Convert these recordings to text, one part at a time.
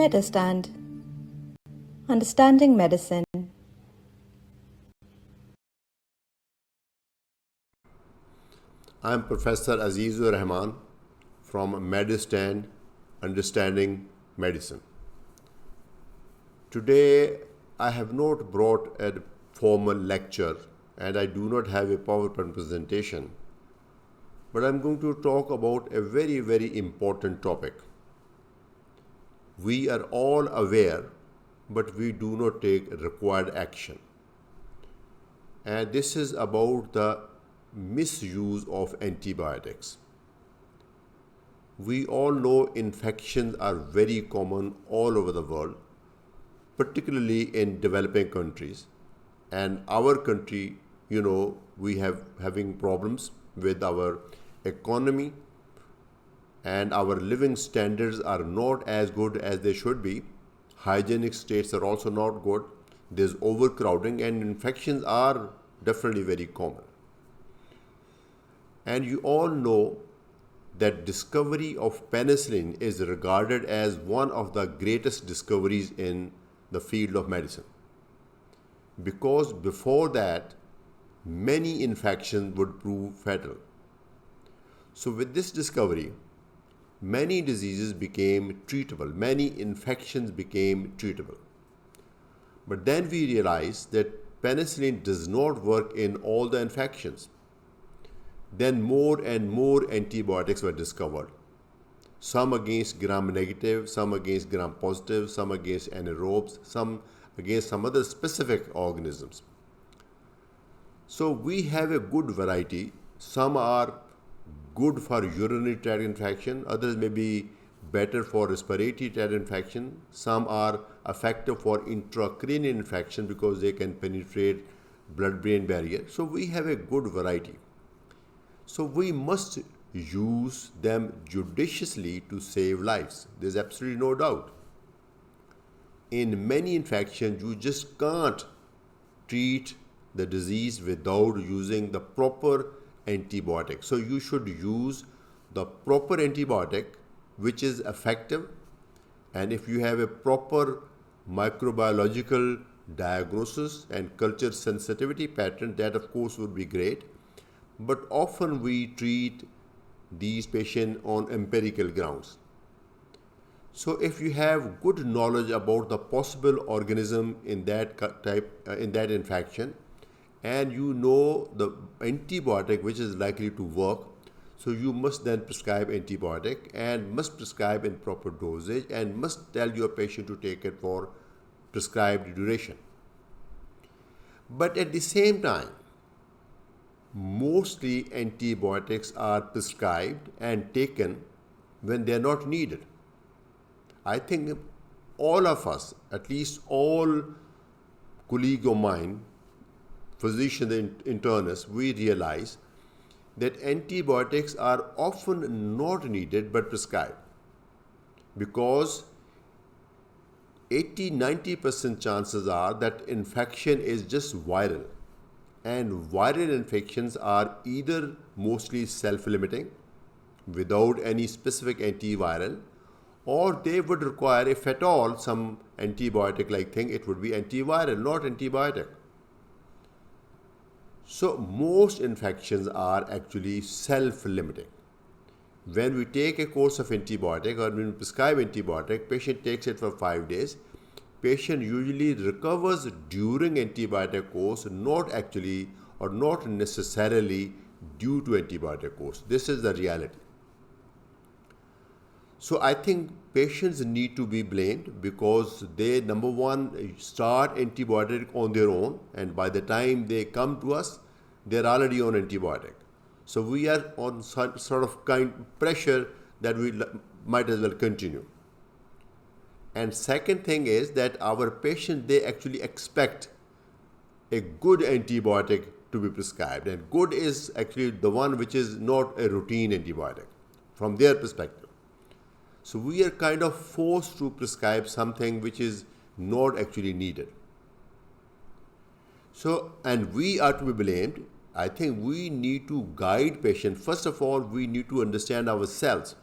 Understanding Medicine. I am Professor Azizur Rahman from Medurstand-Understanding Medicine. Today, I have not brought a formal lecture and I do not have a PowerPoint presentation, but I'm going to talk about a very, very important topic. We are all aware, but we do not take required action. And this is about the misuse of antibiotics. We all know infections are very common all over the world, particularly in developing countries. And our country, we have having problems with our economy, and our living standards are not as good as they should be. Hygienic states are also not good. There's overcrowding, and infections are definitely very common. And you all know that discovery of penicillin is regarded as one of the greatest discoveries in the field of medicine. Because before that, many infections would prove fatal. So with this discovery, many diseases became treatable, many infections became treatable. But then we realized that penicillin does not work in all the infections. Then more and more antibiotics were discovered. Some against gram-negative, some against gram-positive, some against anaerobes, some against some other specific organisms. So we have a good variety. Some are good for urinary tract infection, others may be better for respiratory tract infection. Some are effective for intracranial infection because they can penetrate blood-brain barrier. So we have a good variety. So we must use them judiciously to save lives. There's absolutely no doubt. In many infections, you just can't treat the disease without using the proper antibiotic. So you should use the proper antibiotic which is effective, and if you have a proper microbiological diagnosis and culture sensitivity pattern, that of course would be great. But often we treat these patients on empirical grounds. So if you have good knowledge about the possible organism in that infection, and you know the antibiotic which is likely to work, so you must then prescribe antibiotic and must prescribe in proper dosage and must tell your patient to take it for prescribed duration. But at the same time, mostly antibiotics are prescribed and taken when they are not needed. I think all of us, at least all colleagues of mine, physicians and internists, we realize that antibiotics are often not needed but prescribed because 80-90% chances are that infection is just viral. And viral infections are either mostly self-limiting without any specific antiviral, or they would require, if at all, some antibiotic-like thing. It would be antiviral, not antibiotic. So most infections are actually self-limiting. When we take a course of antibiotic or when we prescribe antibiotic, patient takes it for 5 days. Patient usually recovers during antibiotic course, not actually or not necessarily due to antibiotic course. This is the reality. So I think patients need to be blamed because they, number one, start antibiotic on their own, and by the time they come to us, they're already on antibiotic. So we are on sort of pressure that we might as well continue. And second thing is that our patients, they actually expect a good antibiotic to be prescribed, and good is actually the one which is not a routine antibiotic from their perspective. So we are kind of forced to prescribe something which is not actually needed. So, and we are to be blamed. I think we need to guide patients. First of all, we need to understand ourselves.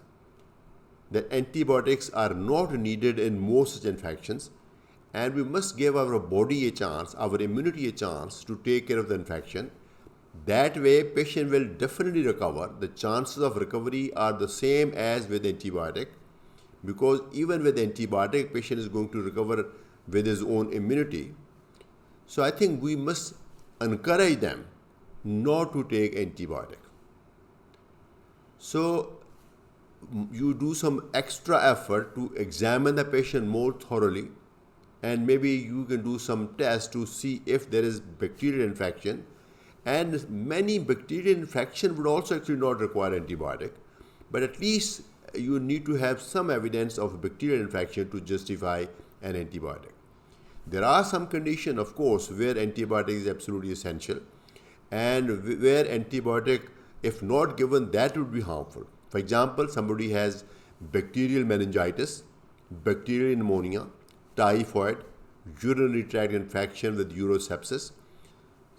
that antibiotics are not needed in most such infections, and we must give our body a chance, our immunity a chance to take care of the infection. That way, patient will definitely recover. The chances of recovery are the same as with antibiotic, because even with antibiotic, patient is going to recover with his own immunity. So I think we must encourage them not to take antibiotic. So you do some extra effort to examine the patient more thoroughly, and maybe you can do some tests to see if there is bacterial infection. And many bacterial infection would also actually not require antibiotic, but at least you need to have some evidence of bacterial infection to justify an antibiotic. There are some conditions, of course, where antibiotic is absolutely essential, and where antibiotic, if not given, that would be harmful. For example, somebody has bacterial meningitis, bacterial pneumonia, typhoid, urinary tract infection with urosepsis,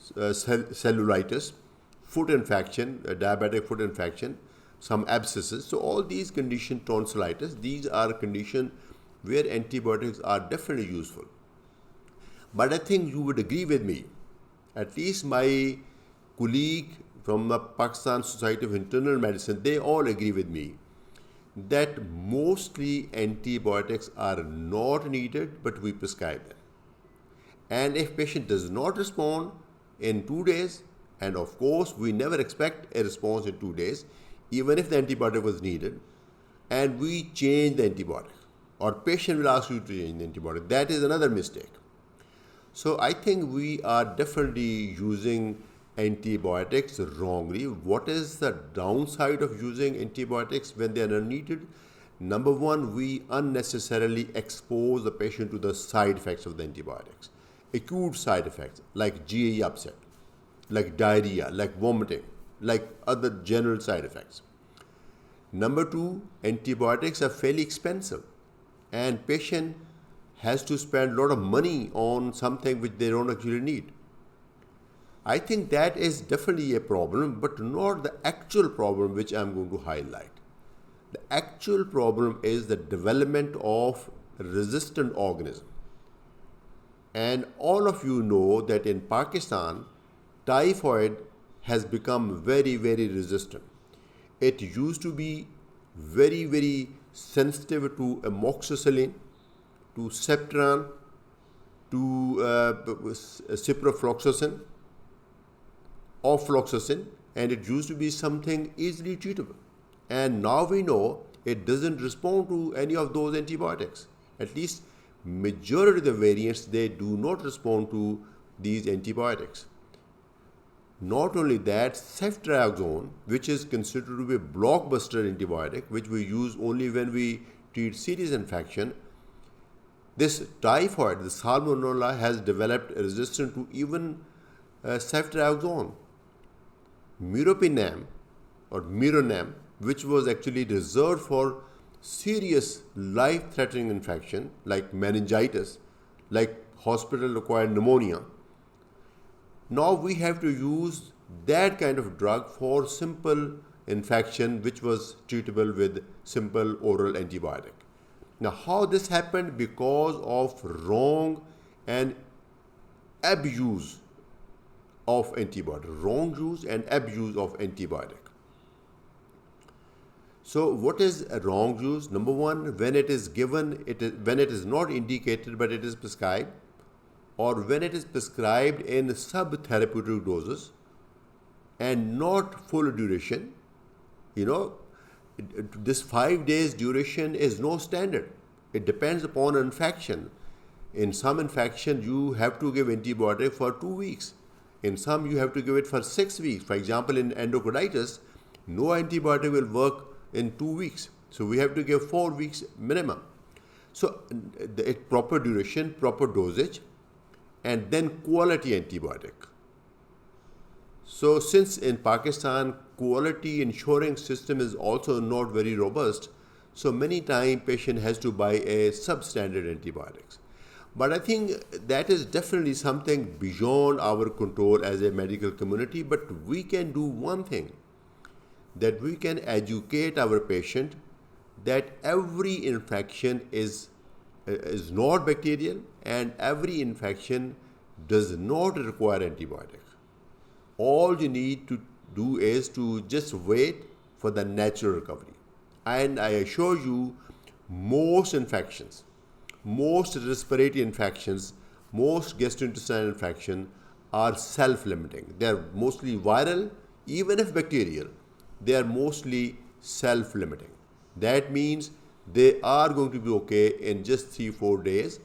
cellulitis, foot infection, diabetic foot infection, some abscesses. So all these conditions, tonsillitis, these are conditions where antibiotics are definitely useful. But I think you would agree with me, at least my colleague from the Pakistan Society of Internal Medicine, they all agree with me that mostly antibiotics are not needed, but we prescribe them. And if patient does not respond in 2 days, and of course we never expect a response in 2 days, even if the antibiotic was needed, and we change the antibiotic, or patient will ask you to change the antibiotic, that is another mistake. So I think we are definitely using antibiotics wrongly. What is the downside of using antibiotics when they are unneeded? Number one, we unnecessarily expose the patient to the side effects of the antibiotics. Acute side effects like GI upset, like diarrhea, like vomiting, like other general side effects. Number two, antibiotics are fairly expensive, and patient has to spend a lot of money on something which they don't actually need. I think that is definitely a problem, but not the actual problem which I'm going to highlight. The actual problem is the development of resistant organism. And all of you know that in Pakistan, typhoid has become very, very resistant. It used to be very, very sensitive to amoxicillin, to ceftriaxone, to ciprofloxacin, ofloxacin, and it used to be something easily treatable. And now we know it doesn't respond to any of those antibiotics. At least majority of the variants, they do not respond to these antibiotics. Not only that, ceftriaxone, which is considered to be a blockbuster antibiotic, which we use only when we treat serious infection, this typhoid, the salmonella, has developed resistance to even ceftriaxone. Meropenem or Meronem, which was actually reserved for serious life-threatening infection like meningitis, like hospital-acquired pneumonia. Now we have to use that kind of drug for simple infection which was treatable with simple oral antibiotic. Now how this happened? Because of wrong and abuse of antibiotic, wrong use and abuse of antibiotic. So what is a wrong use? Number one, when it is given, when it is not indicated but it is prescribed, or when it is prescribed in subtherapeutic doses and not full duration. This 5 days duration is no standard. It depends upon infection. In some infection, you have to give antibiotic for 2 weeks. In some, you have to give it for 6 weeks. For example, in endocarditis, no antibiotic will work in 2 weeks. So we have to give 4 weeks minimum. So proper duration, proper dosage, and then quality antibiotic. So since in Pakistan, quality ensuring system is also not very robust, so many times patient has to buy a substandard antibiotics. But I think that is definitely something beyond our control as a medical community. But we can do one thing, that we can educate our patient that every infection is not bacterial and every infection does not require antibiotics. All you need to do is to just wait for the natural recovery. And I assure you, most infections, most respiratory infections, most gastrointestinal infection are self-limiting. They are mostly viral, even if bacterial, they are mostly self-limiting. That means they are going to be okay in just 3-4 days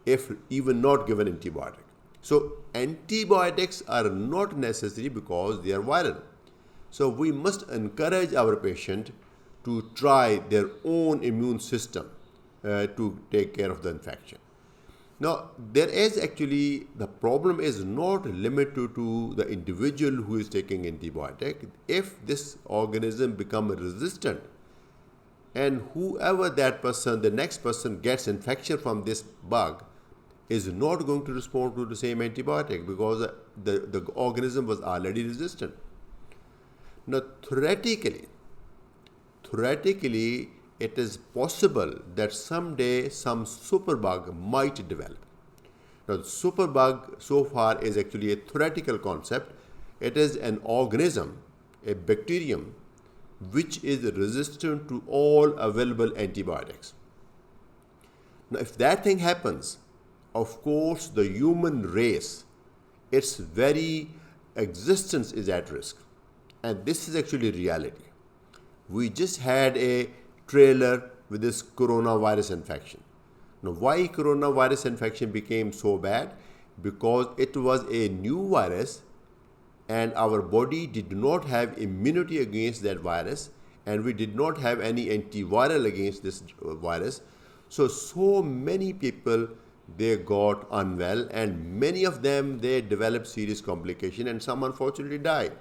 if even not given antibiotic. So antibiotics are not necessary because they are viral. So we must encourage our patient to try their own immune system to take care of the infection. Now, there is actually, the problem is not limited to the individual who is taking antibiotic. If this organism becomes resistant and whoever that person, the next person gets infection from this bug is not going to respond to the same antibiotic because the organism was already resistant. Now, theoretically, it is possible that someday some superbug might develop. Now, the superbug so far is actually a theoretical concept. It is an organism, a bacterium, which is resistant to all available antibiotics. Now, if that thing happens, of course, the human race, its very existence is at risk. And this is actually reality. We just had a trailer with this coronavirus infection. Now, why coronavirus infection became so bad? Because it was a new virus and our body did not have immunity against that virus and we did not have any antiviral against this virus. So many people, they got unwell and many of them, they developed serious complication and some unfortunately died.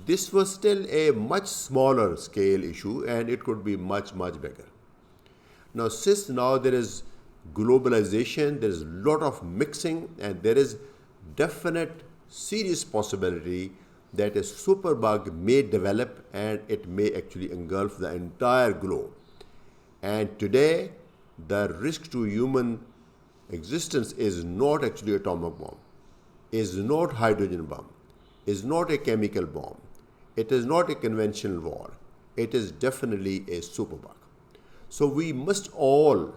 This was still a much smaller scale issue and it could be much bigger. Now, since now there is globalization, there is a lot of mixing and there is definite serious possibility that a superbug may develop and it may actually engulf the entire globe. And today, the risk to human existence is not actually atomic bomb, is not hydrogen bomb, is not a chemical bomb. It is not a conventional war. It is definitely a superbug. So we must all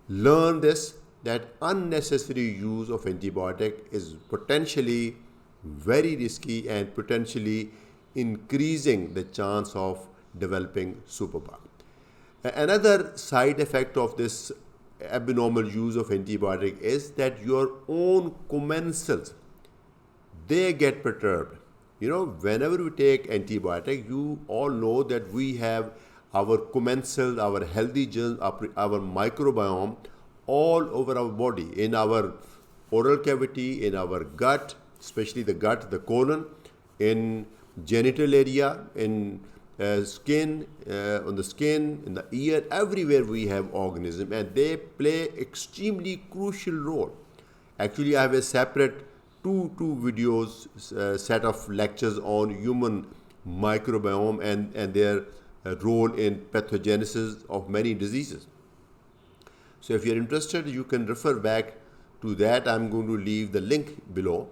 learn this, that unnecessary use of antibiotic is potentially very risky and potentially increasing the chance of developing superbug. Another side effect of this abnormal use of antibiotic is that your own commensals, they get perturbed. You know, whenever we take antibiotic, you all know that we have our commensals, our healthy germs, our microbiome all over our body, in our oral cavity, in our gut, especially the gut, the colon, in genital area, in skin, on the skin, in the ear, everywhere we have organisms and they play extremely crucial role. Actually, I have a separate two videos, set of lectures on human microbiome and their role in pathogenesis of many diseases. So if you're interested, you can refer back to that. I'm going to leave the link below.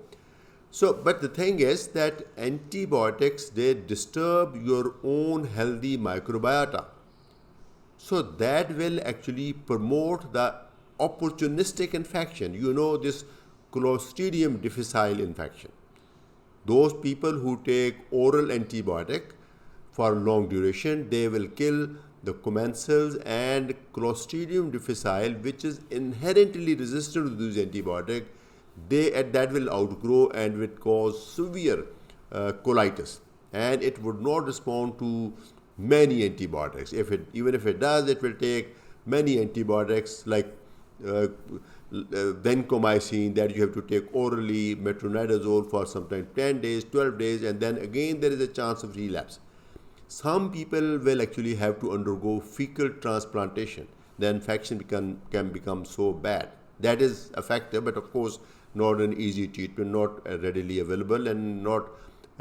So, but the thing is that antibiotics, they disturb your own healthy microbiota. So that will actually promote the opportunistic infection. You know, this Clostridium difficile infection. Those people who take oral antibiotic for long duration, they will kill the commensals and Clostridium difficile, which is inherently resistant to these antibiotics. That will outgrow and will cause severe colitis, and it would not respond to many antibiotics. Even if it does, it will take many antibiotics like vancomycin that you have to take orally, metronidazole for sometimes 10 days, 12 days, and then again there is a chance of relapse. Some people will actually have to undergo fecal transplantation. The infection can become so bad. That is a factor, but of course not an easy treatment, not readily available, and not,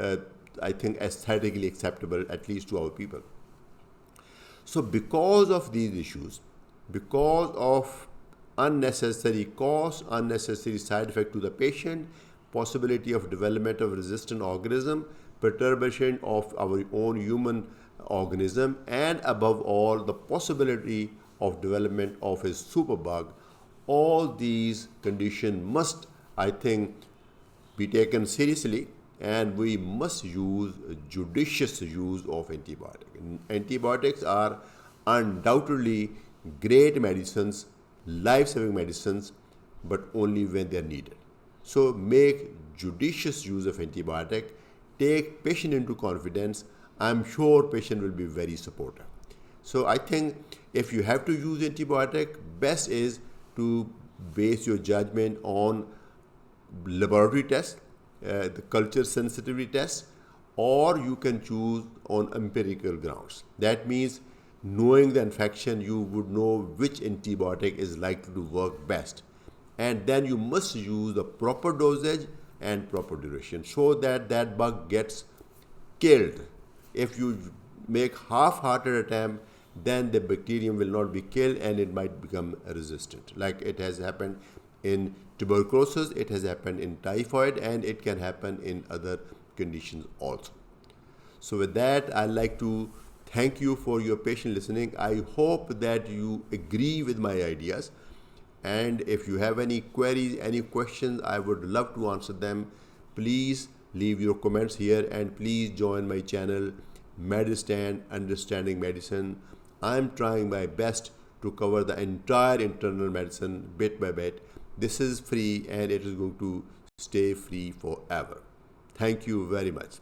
I think, aesthetically acceptable, at least to our people. So because of these issues, because of unnecessary cost, unnecessary side effect to the patient, possibility of development of resistant organism, perturbation of our own human organism, and above all, the possibility of development of a superbug, all these conditions must, I think, be taken seriously, and we must use judicious use of antibiotics. Antibiotics are undoubtedly great medicines, life-saving medicines, but only when they are needed. So make judicious use of antibiotic. Take patient into confidence. I'm sure patient will be very supportive. So I think if you have to use antibiotic, best is to base your judgment on laboratory test, the culture sensitivity test, or you can choose on empirical grounds. That means knowing the infection, you would know which antibiotic is likely to work best. And then you must use the proper dosage and proper duration so that that bug gets killed. If you make half-hearted attempt, then the bacterium will not be killed and it might become resistant. Like it has happened in tuberculosis, it has happened in typhoid, and it can happen in other conditions also. So with that, I'd like to thank you for your patient listening. I hope that you agree with my ideas. And if you have any queries, any questions, I would love to answer them. Please leave your comments here and please join my channel, Medurstand-Understanding Medicine. I'm trying my best to cover the entire internal medicine bit by bit. This is free and it is going to stay free forever. Thank you very much.